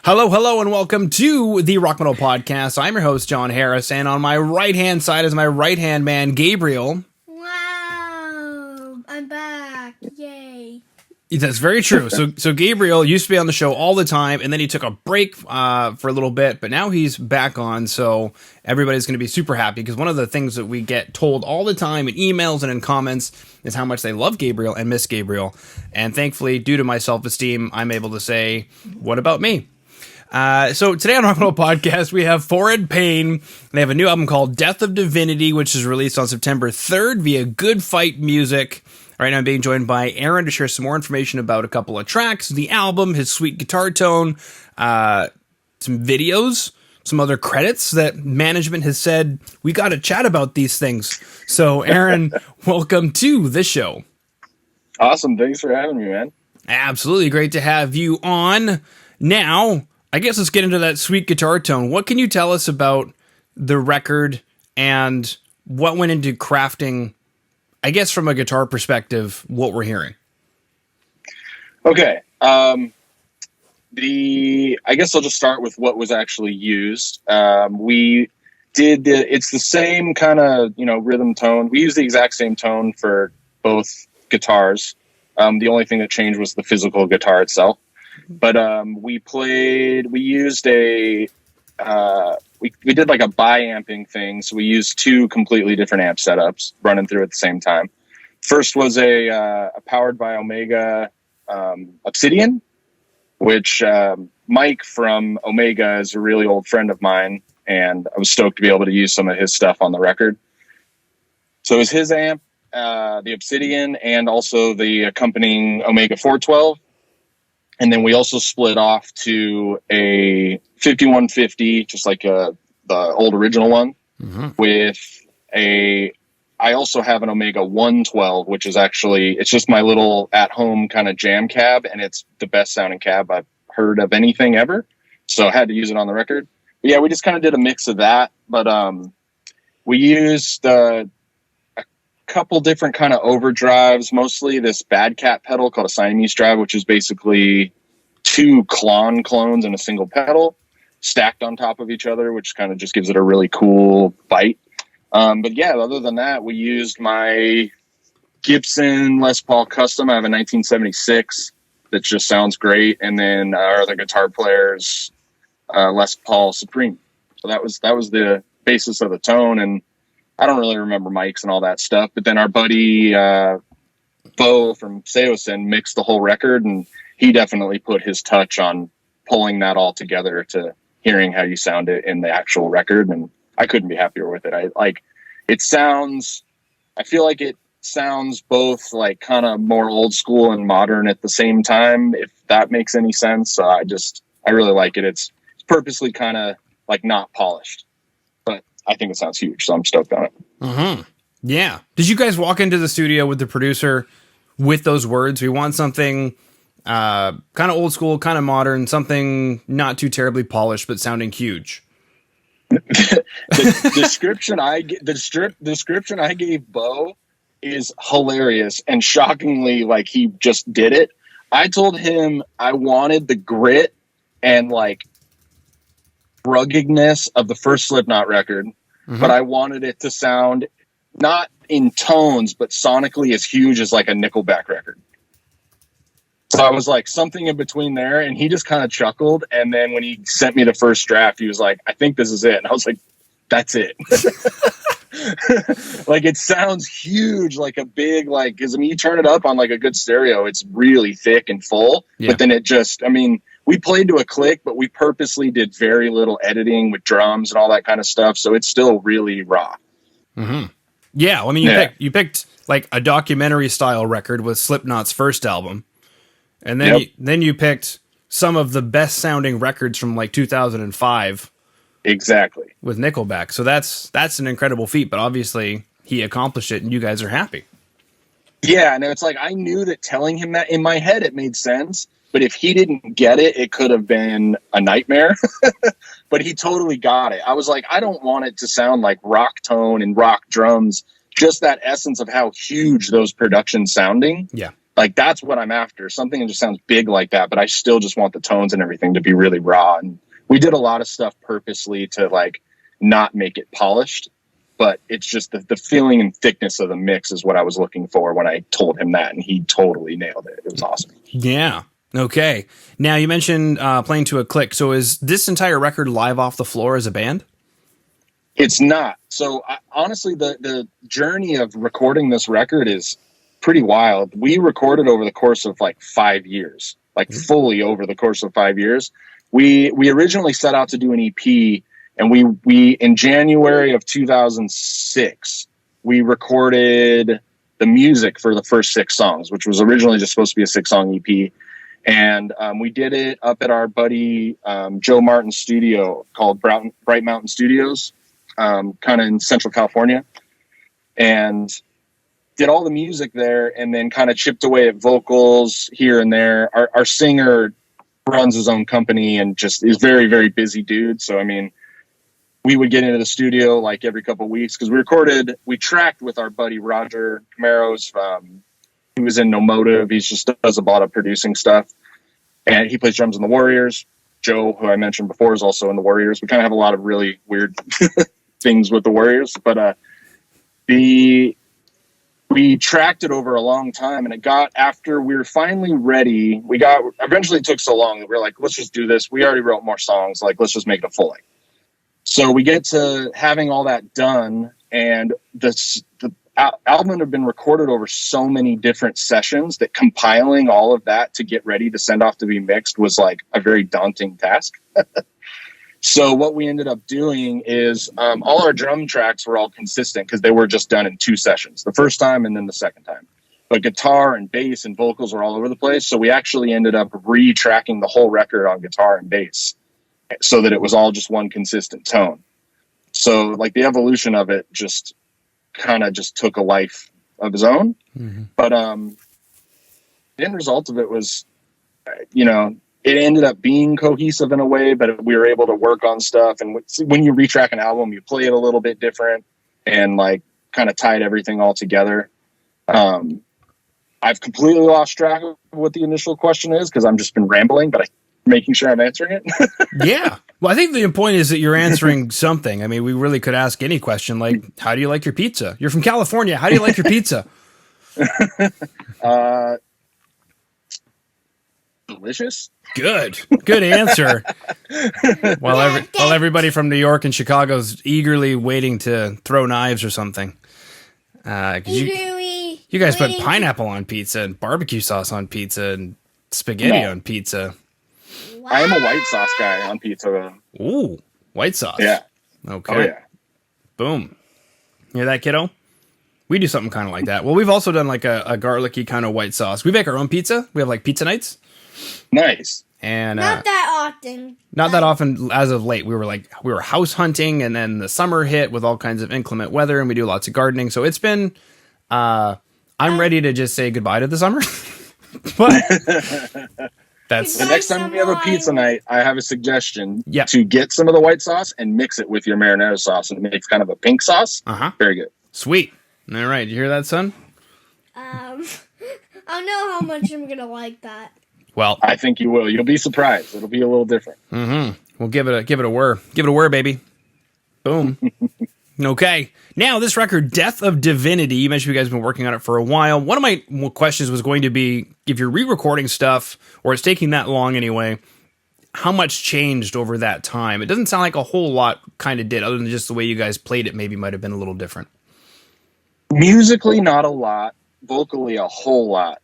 Hello, hello, and welcome to the Rock Metal Podcast. I'm your host, John Harris, and on my right-hand side is my right-hand man, Gabriel. Wow, I'm back. Yay. That's very true. So Gabriel used to be on the show all the time, and then he took a break for a little bit, but now he's back on, so everybody's going to be super happy, because one of the things that we get told all the time in emails and in comments is how much they love Gabriel and miss Gabriel, and thankfully, due to my self-esteem, I'm able to say, what about me? So today on Rock Metal Podcast, we have Forehead Pain. They have a new album called Death of Divinity, which is released on September 3rd via Good Fight Music. Right now I'm being joined by Aaron to share some more information about a couple of tracks, the album, his sweet guitar tone, some videos, some other credits that management has said, we got to chat about these things. So Aaron, welcome to the show. Awesome. Thanks for having me, man. Absolutely. Great to have you on. Now, I guess let's get into that sweet guitar tone. What can you tell us about the record and what went into crafting, I guess from a guitar perspective, what we're hearing? Okay. I guess I'll just start with what was actually used. It's the same kind of, rhythm tone. We use the exact same tone for both guitars. The only thing that changed was the physical guitar itself. But we used we did like a bi-amping thing. So we used two completely different amp setups running through at the same time. First was a powered by Omega Obsidian, which Mike from Omega is a really old friend of mine, and I was stoked to be able to use some of his stuff on the record. So it was his amp, the Obsidian, and also the accompanying Omega 412. And then we also split off to a 5150, just like the old original one, I also have an Omega 112, which is it's just my little at-home kind of jam cab, and it's the best sounding cab I've heard of anything ever. So I had to use it on the record. But yeah, we just kind of did a mix of that. But we used a couple different kind of overdrives, mostly this Bad Cat pedal called a Siamese drive, which is basically two clones in a single pedal stacked on top of each other, which kind of just gives it a really cool bite. But yeah, other than that, we used my Gibson Les Paul Custom. I have a 1976 that just sounds great. And then our other guitar player's Les Paul Supreme. So that was the basis of the tone. And I don't really remember mics and all that stuff, but then our buddy, Beau from Saosin mixed the whole record, and he definitely put his touch on pulling that all together to hearing how you sound it in the actual record. And I couldn't be happier with it. I feel like it sounds both like kind of more old school and modern at the same time, if that makes any sense. I really like it. It's purposely kind of like not polished, but I think it sounds huge. So I'm stoked on it. Mm-hmm. Yeah. Did you guys walk into the studio with the producer with those words? We want something kind of old school, kind of modern, something not too terribly polished, but sounding huge. The description I gave Beau is hilarious and shockingly like he just did it. I told him I wanted the grit and like ruggedness of the first Slipknot record, but I wanted it to sound not in tones, but sonically as huge as like a Nickelback record. So I was like something in between there, and he just kind of chuckled. And then when he sent me the first draft, he was like, I think this is it. And I was like, that's it. Like, it sounds huge, like a big, like, cause I mean, you turn it up on like a good stereo, it's really thick and full, but then we played to a click, but we purposely did very little editing with drums and all that kind of stuff. So it's still really raw. Mm-hmm. Yeah. Well, I mean, you picked like a documentary style record with Slipknot's first album. And then you picked some of the best sounding records from like 2005. Exactly. With Nickelback. So that's an incredible feat, but obviously he accomplished it and you guys are happy. Yeah. And it's like, I knew that telling him that in my head, it made sense, but if he didn't get it, it could have been a nightmare, but he totally got it. I was like, I don't want it to sound like rock tone and rock drums, just that essence of how huge those productions sounding. Yeah. Like, that's what I'm after. Something that just sounds big like that, but I still just want the tones and everything to be really raw. And we did a lot of stuff purposely to like not make it polished, but it's just the feeling and thickness of the mix is what I was looking for when I told him that, and he totally nailed it. It was awesome. Yeah. Okay. Now, you mentioned playing to a click. So is this entire record live off the floor as a band? It's not. So honestly, the journey of recording this record is pretty wild. We recorded over the course of like 5 years, like fully over the course of 5 years. We originally set out to do an EP, and we in January of 2006, we recorded the music for the first 6 songs, which was originally just supposed to be a 6-song EP. And we did it up at our buddy Joe Martin's studio called Bright Mountain Studios, kind of in Central California, and did all the music there, and then kind of chipped away at vocals here and there. Our singer runs his own company and just is very, very busy dude. So, I mean, we would get into the studio like every couple of weeks because we tracked with our buddy Roger Camaro's. He was in No Motive. He just does a lot of producing stuff, and he plays drums in the Warriors. Joe, who I mentioned before, is also in the Warriors. We kind of have a lot of really weird things with the Warriors, but we tracked it over a long time, and it got, after we were finally ready, eventually it took so long that we were like, let's just do this. We already wrote more songs. Like, let's just make it a full length. So we get to having all that done, and the album had been recorded over so many different sessions that compiling all of that to get ready to send off to be mixed was like a very daunting task. So what we ended up doing is all our drum tracks were all consistent because they were just done in 2 sessions, the first time and then the second time. But guitar and bass and vocals were all over the place. So we actually ended up re-tracking the whole record on guitar and bass so that it was all just one consistent tone. So like the evolution of it just kind of just took a life of his own. Mm-hmm. But the end result of it was, it ended up being cohesive in a way, but we were able to work on stuff. And when you retrack an album, you play it a little bit different and like kind of tied everything all together. I've completely lost track of what the initial question is because I've just been rambling, but making sure I'm answering it. Yeah. Well, I think the point is that you're answering something. I mean, we really could ask any question like, how do you like your pizza? You're from California. How do you like your pizza? Delicious. Good answer. While everybody from New York and Chicago's eagerly waiting to throw knives or something. You guys put pineapple on pizza and barbecue sauce on pizza and spaghetti on pizza. Wow. I am a white sauce guy on pizza, though. Ooh, white sauce. Yeah. Okay. Oh, yeah. Boom. Hear that, kiddo? We do something kind of like that. Well, we've also done like a garlicky kind of white sauce. We make our own pizza. We have like pizza nights. Nice. And not that often. Not that often as of late. We were house hunting, and then the summer hit with all kinds of inclement weather, and we do lots of gardening. So it's been I'm ready to just say goodbye to the summer. But that's the next time we have a pizza night, I have a suggestion to get some of the white sauce and mix it with your marinara sauce, and it makes kind of a pink sauce. Very good. Sweet. All right. Did you hear that, son? I don't know how much I'm going to like that. Well, I think you will. You'll be surprised. It'll be a little different. Mm-hmm. We'll give it a whir. Give it a whir, baby. Boom. Okay. Now, this record, Death of Divinity, you mentioned you guys have been working on it for a while. One of my questions was going to be, if you're re-recording stuff, or it's taking that long anyway, how much changed over that time? It doesn't sound like a whole lot kind of did, other than just the way you guys played it maybe might have been a little different. Musically, not a lot. Vocally, a whole lot.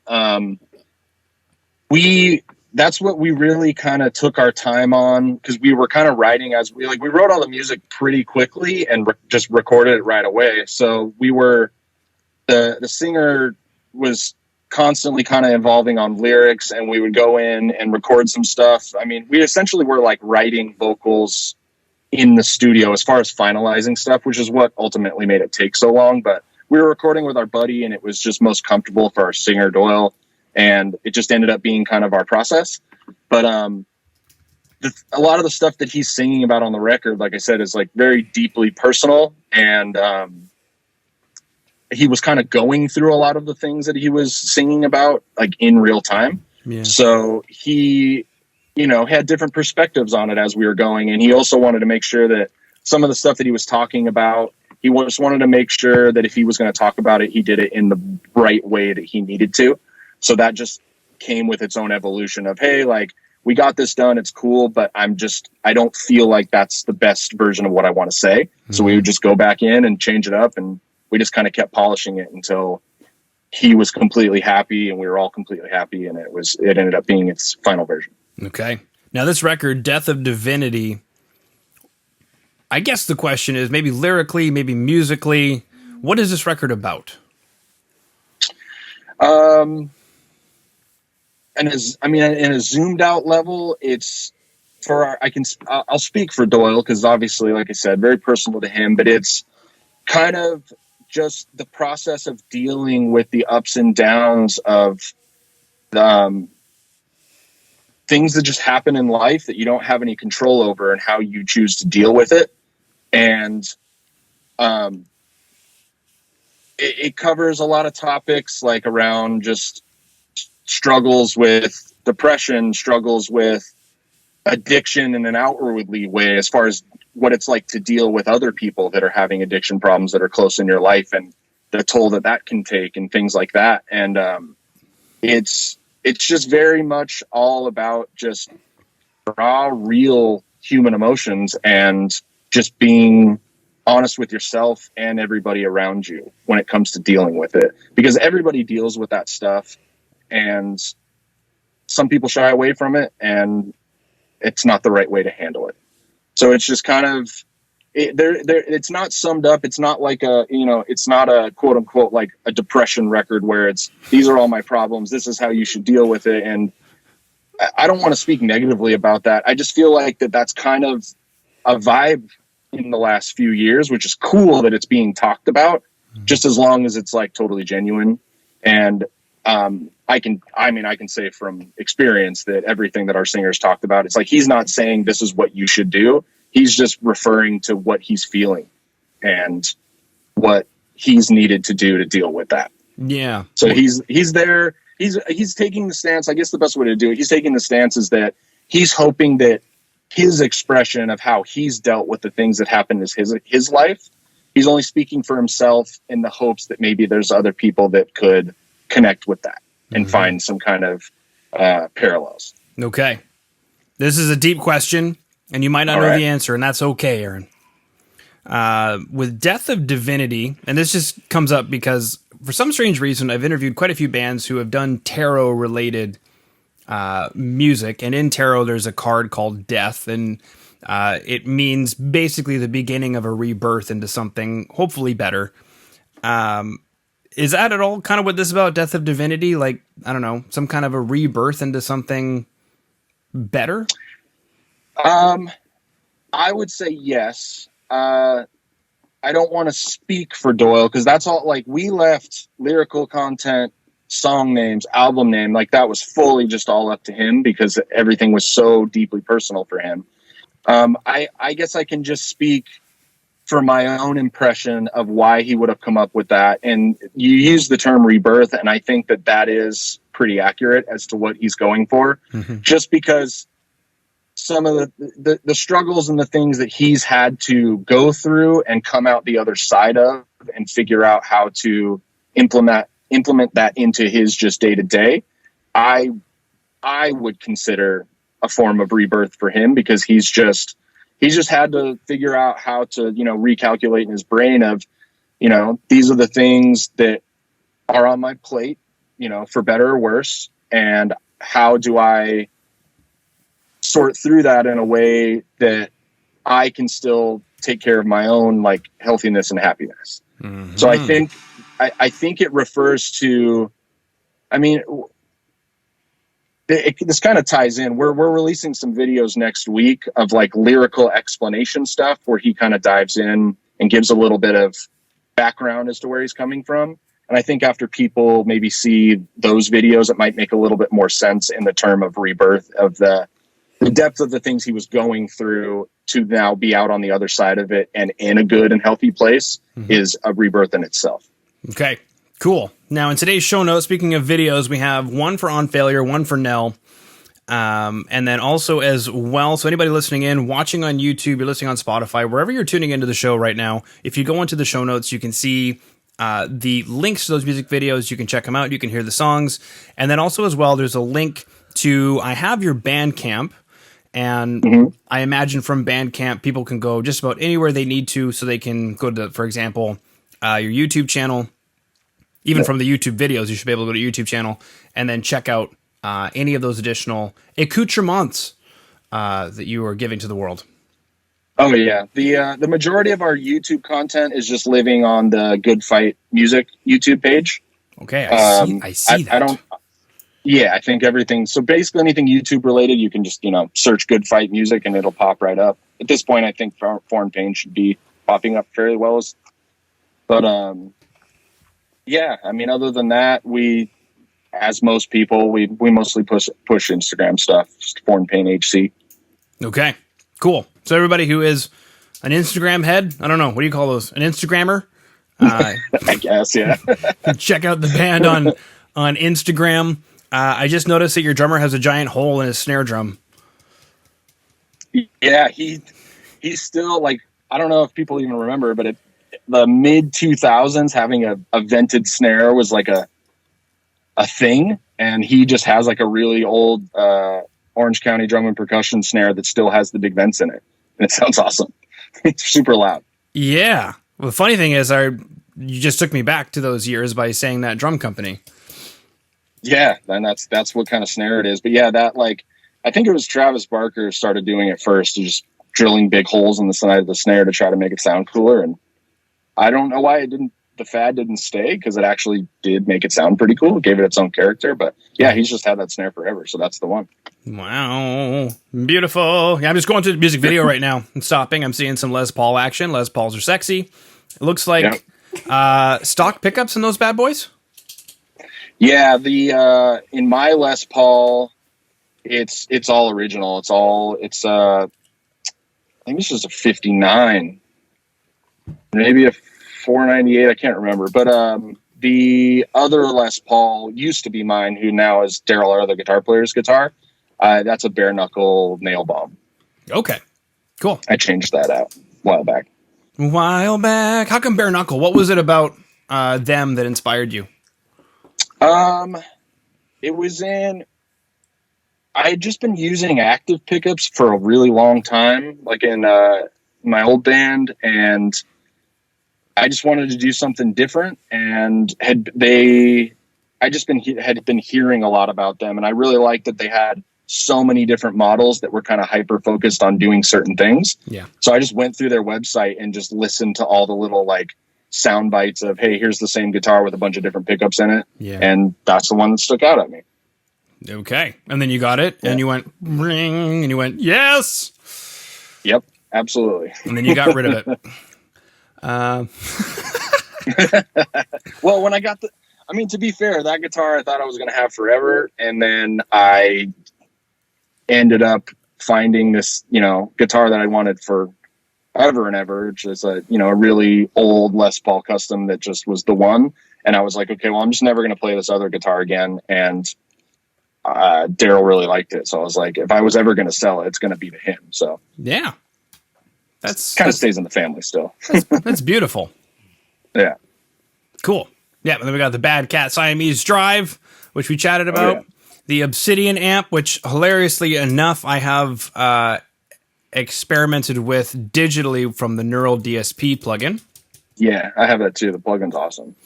That's what we really kind of took our time on, because we were kind of writing as we wrote all the music pretty quickly and just recorded it right away. So the singer was constantly kind of evolving on lyrics, and we would go in and record some stuff. I mean, we essentially were like writing vocals in the studio as far as finalizing stuff, which is what ultimately made it take so long. But we were recording with our buddy, and it was just most comfortable for our singer, Doyle. And it just ended up being kind of our process. But a lot of the stuff that he's singing about on the record, like I said, is like very deeply personal. And he was kind of going through a lot of the things that he was singing about, like in real time. Yeah. So he, had different perspectives on it as we were going. And he also wanted to make sure that some of the stuff that he was talking about, he just wanted to make sure that if he was going to talk about it, he did it in the right way that he needed to. So that just came with its own evolution of, hey, like, we got this done. It's cool, but I don't feel like that's the best version of what I want to say. Mm-hmm. So we would just go back in and change it up, and we just kind of kept polishing it until he was completely happy and we were all completely happy. And it ended up being its final version. Okay. Now this record, Death of Divinity, I guess the question is maybe lyrically, maybe musically, what is this record about? And in a zoomed out level, it's I'll speak for Doyle, because obviously, like I said, very personal to him, but it's kind of just the process of dealing with the ups and downs of things that just happen in life that you don't have any control over, and how you choose to deal with it. And it covers a lot of topics, like around just struggles with depression, struggles with addiction in an outwardly way, as far as what it's like to deal with other people that are having addiction problems that are close in your life, and the toll that can take, and things like that. And it's just very much all about just raw, real human emotions, and just being honest with yourself and everybody around you when it comes to dealing with it, because everybody deals with that stuff, and some people shy away from it, and it's not the right way to handle it. So it's just kind of, it's not summed up. It's not like it's not a quote unquote, like a depression record where it's, these are all my problems, this is how you should deal with it. And I don't want to speak negatively about that. I just feel like that's kind of a vibe in the last few years, which is cool that it's being talked about, just as long as it's like totally genuine. And I can say from experience that everything that our singers talked about, it's like, he's not saying this is what you should do. He's just referring to what he's feeling and what he's needed to do to deal with that. Yeah. So he's there. He's taking the stance. I guess the best way to do it, he's taking the stance is that he's hoping that his expression of how he's dealt with the things that happened in his life, he's only speaking for himself in the hopes that maybe there's other people that could connect with that and find some kind of parallels. Okay. This is a deep question, and you might not know the answer, and that's okay, Aaron. With Death of Divinity, and this just comes up because for some strange reason, I've interviewed quite a few bands who have done tarot-related music, and in tarot there's a card called Death, and it means basically the beginning of a rebirth into something hopefully better. Is that at all kind of what this is about, Death of Divinity? Like, I don't know, some kind of a rebirth into something better? I would say yes. I don't want to speak for Doyle, because that's all, like, we left lyrical content, song names, album name, like that was fully just all up to him, because everything was so deeply personal for him. I guess I can just speak for my own impression of why he would have come up with that. And you use the term rebirth, and I think that is pretty accurate as to what he's going for, just because some of the struggles and the things that he's had to go through and come out the other side of, and figure out how to implement that into his just day to day, I would consider a form of rebirth for him, because he's just had to figure out how to, recalculate in his brain of, these are the things that are on my plate, for better or worse. And how do I sort through that in a way that I can still take care of my own, like, healthiness and happiness. So I think it refers to, this kind of ties in. We're releasing some videos next week of like lyrical explanation stuff, where he kind of dives in and gives a little bit of background as to where he's coming from. And I think after people maybe see those videos, it might make a little bit more sense in the term of rebirth, of the depth of the things he was going through to now be out on the other side of it and in a good and healthy place is a rebirth in itself. Okay, cool. Now in today's show notes, speaking of videos, we have one for On Failure, one for Knell. And then also as well, so anybody listening in, watching on YouTube, you're listening on Spotify, wherever you're tuning into the show right now, if you go into the show notes, you can see the links to those music videos. You can check them out. You can hear the songs. And then also as well, there's a link to, I have your Bandcamp. And I imagine from Bandcamp, people can go just about anywhere they need to. So they can go to, for example, your YouTube channel. Even from the YouTube videos, you should be able to go to YouTube channel and then check out any of those additional accoutrements that you are giving to the world. Oh yeah, the majority of our YouTube content is just living on the Good Fight Music YouTube page. Okay, I see that. I don't. Yeah, I think everything. So basically, anything YouTube related, you can just search Good Fight Music and it'll pop right up. At this point, I think Foreign Pain should be popping up fairly well. But yeah, I mean, other than that, as most people, we mostly push Instagram stuff, just Foreign Pain HC. Okay, cool. So everybody who is an Instagram head, I don't know, what do you call those? An Instagrammer? I guess, yeah. Check out the band on Instagram. I just noticed that your drummer has a giant hole in his snare drum. Yeah, he's still like, I don't know if people even remember, but the mid 2000s, having a vented snare was like a thing, and he just has like a really old Orange County drum and percussion snare that still has the big vents in it, and it sounds awesome. It's super loud. Yeah. Well, the funny thing is, you just took me back to those years by saying that drum company. Yeah, and that's what kind of snare it is. But yeah, that I think it was Travis Barker started doing it first, just drilling big holes in the side of the snare to try to make it sound cooler. And I don't know why the fad didn't stay, because it actually did make it sound pretty cool. It gave it its own character. But yeah, he's just had that snare forever, so that's the one. Wow, beautiful. Yeah, I'm just going to the music video right now. I'm stopping. I'm seeing some Les Paul action. Les Pauls are sexy. It looks like stock pickups in those bad boys. Yeah, in my Les Paul, it's all original. I think it's just a 59, maybe a 498. I can't remember. But the other Les Paul used to be mine, who now is Daryl, our other guitar player's guitar. That's a bare knuckle nail bomb. Okay, cool. I changed that out a while back. How come bare knuckle? What was it about them that inspired you? It was I had just been using active pickups for a really long time, like in my old band, and I just wanted to do something different, and had been hearing a lot about them, and I really liked that they had so many different models that were kind of hyper focused on doing certain things. Yeah. So I just went through their website and just listened to all the little sound bites of, hey, here's the same guitar with a bunch of different pickups in it. Yeah. And that's the one that stuck out at me. Okay. And then you got it and you went ring and you went, yes. Yep. Absolutely. And then you got rid of it. Well, when I got to be fair, that guitar I thought I was going to have forever. And then I ended up finding this, guitar that I wanted for ever and ever, which is a really old Les Paul custom that just was the one. And I was like, okay, well, I'm just never going to play this other guitar again. And Daryl really liked it. So I was like, if I was ever going to sell it, it's going to be to him. So yeah, that's kind of stays in the family still. That's beautiful. Yeah. Cool. Yeah. And then we got the Bad Cat Siamese Drive, which we chatted about. Oh, yeah. The Obsidian amp, which hilariously enough, I have experimented with digitally from the Neural DSP plugin. Yeah, I have that too. The plugin's awesome.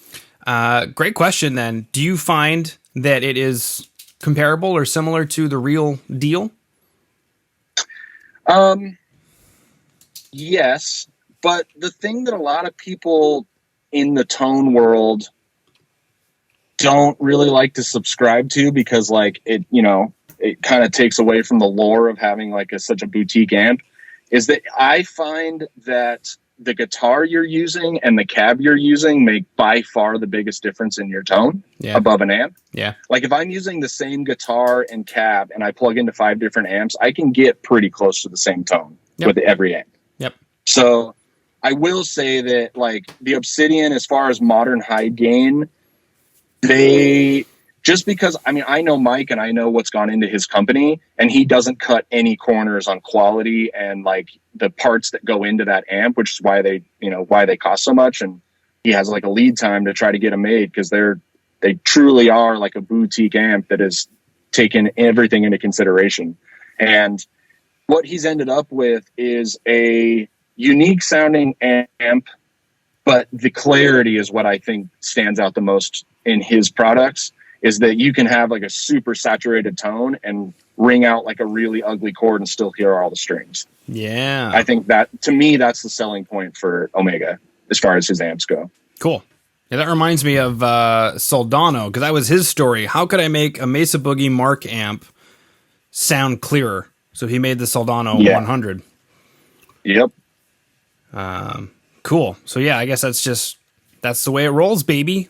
Great question then. Do you find that it is comparable or similar to the real deal? Yes, but the thing that a lot of people in the tone world don't really like to subscribe to, because it kind of takes away from the lore of having such a boutique amp, is that I find that the guitar you're using and the cab you're using make by far the biggest difference in your tone above an amp. Yeah. If I'm using the same guitar and cab and I plug into 5 different amps, I can get pretty close to the same tone with every amp. Yep. So I will say that like the Obsidian, as far as modern high gain, just because, I mean, I know Mike and I know what's gone into his company, and he doesn't cut any corners on quality and like the parts that go into that amp, which is why they cost so much. And he has like a lead time to try to get them made, because they truly are like a boutique amp that has taken everything into consideration. And what he's ended up with is a unique sounding amp, but the clarity is what I think stands out the most in his products, is that you can have like a super saturated tone and ring out like a really ugly chord and still hear all the strings. Yeah. I think that, to me, that's the selling point for Omega as far as his amps go. Cool. Yeah, that reminds me of Soldano, because that was his story. How could I make a Mesa Boogie Mark amp sound clearer? So he made the Soldano 100. Yep. Cool. So yeah, I guess that's the way it rolls, baby.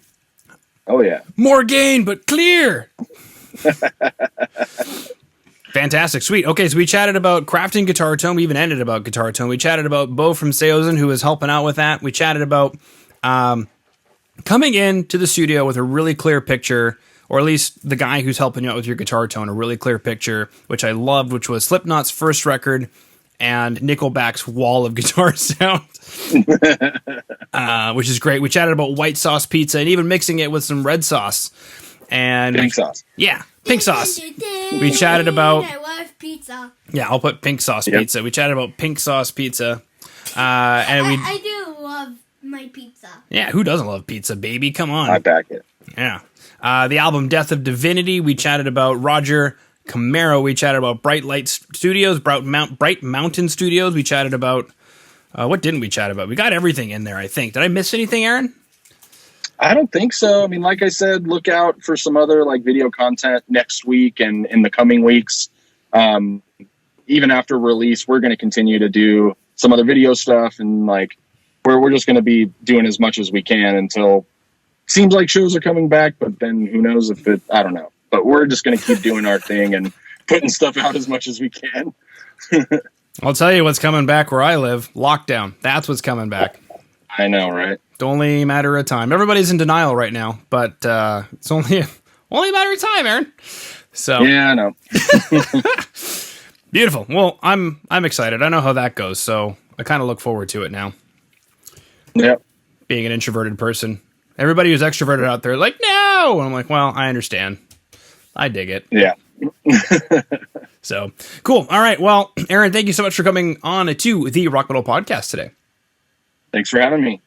Oh yeah. More gain, but clear. Fantastic. Sweet. Okay, so we chatted about crafting guitar tone. We even ended about guitar tone. We chatted about Beau from Saosin, who was helping out with that. We chatted about coming into the studio with a really clear picture, or at least the guy who's helping you out with your guitar tone, a really clear picture, which I loved, which was Slipknot's first record and Nickelback's Wall of Guitar Sound, which is great. We chatted about white sauce pizza and even mixing it with some red sauce. And pink sauce. Yeah, pink sauce. We chatted about... I love pizza. Yeah, I'll put pink sauce pizza. We chatted about pink sauce pizza. I do love my pizza. Yeah, who doesn't love pizza, baby? Come on. I back it. Yeah. The album Death of Divinity, we chatted about Roger Camaro. We chatted about Bright Light Studios, Bright Mountain Studios. We chatted about... what didn't we chat about? We got everything in there, I think. Did I miss anything, Aaron? I don't think so. I mean, like I said, look out for some other like video content next week and in the coming weeks. Even after release, we're going to continue to do some other video stuff, and like we're just going to be doing as much as we can until seems like shows are coming back, but then who knows if it, I don't know. But we're just going to keep doing our thing and putting stuff out as much as we can. I'll tell you what's coming back where I live. Lockdown. That's what's coming back. I know, right? It's only a matter of time. Everybody's in denial right now, but it's only a matter of time, Aaron. So yeah, I know. Beautiful. Well, I'm excited. I know how that goes, so I kind of look forward to it now. Yep. Being an introverted person. Everybody who's extroverted out there, like, no! And I'm like, well, I understand. I dig it. Yeah. So, cool. All right. Well, Aaron, thank you so much for coming on to the Rock Metal Podcast today. Thanks for having me.